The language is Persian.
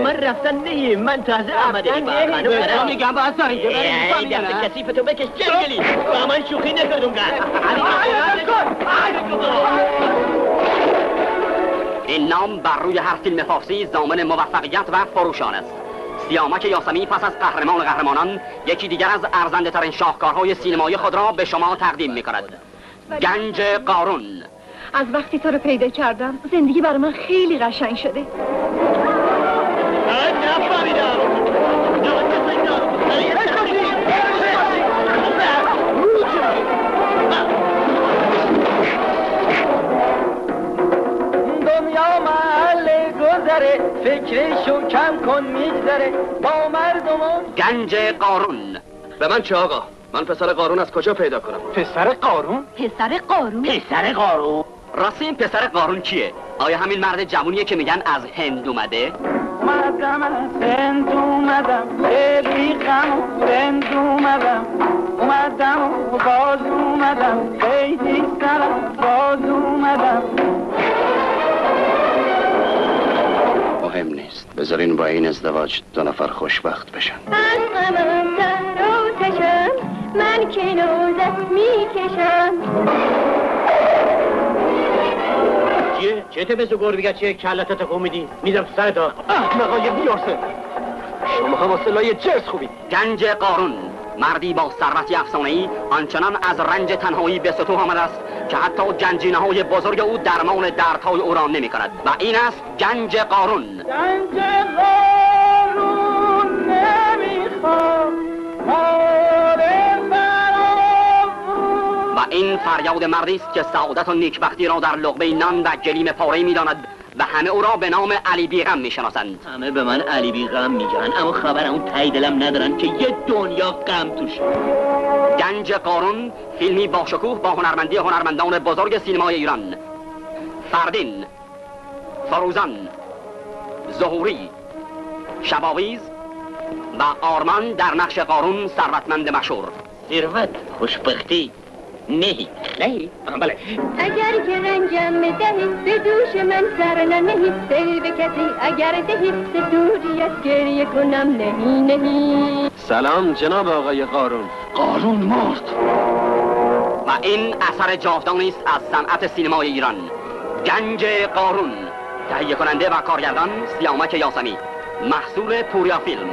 من رفتن نیم، من تازه آمده خانم میگم با اصلا اینجا ای دست کسیفتو بکش جنگلی با من شوخی نکردم این نام بر روی هر فیلم فارسی ضامن موفقیت و فروشان است. سیامک یاسمی پس از قهرمانان یکی دیگر از ارزنده ترین شاهکارهای سینمایی خود را به شما تقدیم می کند. گنج قارون. از وقتی تو رو پیدا کردم زندگی برای من خیلی قشنگ شده. دنیا محل گذره فکرشو کم کن میگذره با مردمون. گنج قارون. به من چه آقا؟ من پسر قارون از کجا پیدا کنم؟ پسر قارون؟ پسر قارون؟ پسر قارون؟ راستی این پسر قارون کیه؟ آیا همین مرد جوونیه که میگن از هند اومده؟ اومدم از هند اومدم خیلی غم هند اومدم اومدم و باز اومدم خیلی سرم باز اومدم. مهم نیست، بذارین با این ازدواج دو نفر خوشبخت بشن. از غمم در آتشم من که نوزت میکشم. چه تبسو گور بگه چه کلتا تکون میدی میدم تو سرتا. احمقای بیارسه، شما هم واسه جرس خوبی. گنج قارون، مردی با ثروتی افسانه‌ای آنچنان از رنج تنهایی به سطوح آمده است که حتی گنجینه‌های بزرگ او درمان دردهای او را نمی‌کند و این است گنج قارون. گنج قارون نمیخواد و این فریاد مردی است که سعادت و نیکبختی را در لقمه نان و گلیم پاره می‌داند و همه او را به نام علی بیغم می‌شناسند. همه به من علی بیغم میگن اما خبر اون تای دلم ندارن که یه دنیا غم توش. گنج قارون فیلمی با شکوه با هنرمندی هنرمندان بزرگ سینمای ایران: فردین، فروزان، ظهوری، شباویز و آرمان در نقش قارون ثروتمند مشهور. ثروت، خوشبختی، نهی بله. اگر که رنجم دهی به دوش من سر ننهی دل به کسی اگر دهی به دوریت گریه کنم نهی. سلام جناب آقای قارون. قارون مرد و این اثر جاودانی است از صنعت سینمای ایران: گنج قارون. تهیه کننده و کارگردان سیامک یاسمی. محصول پوریا فیلم.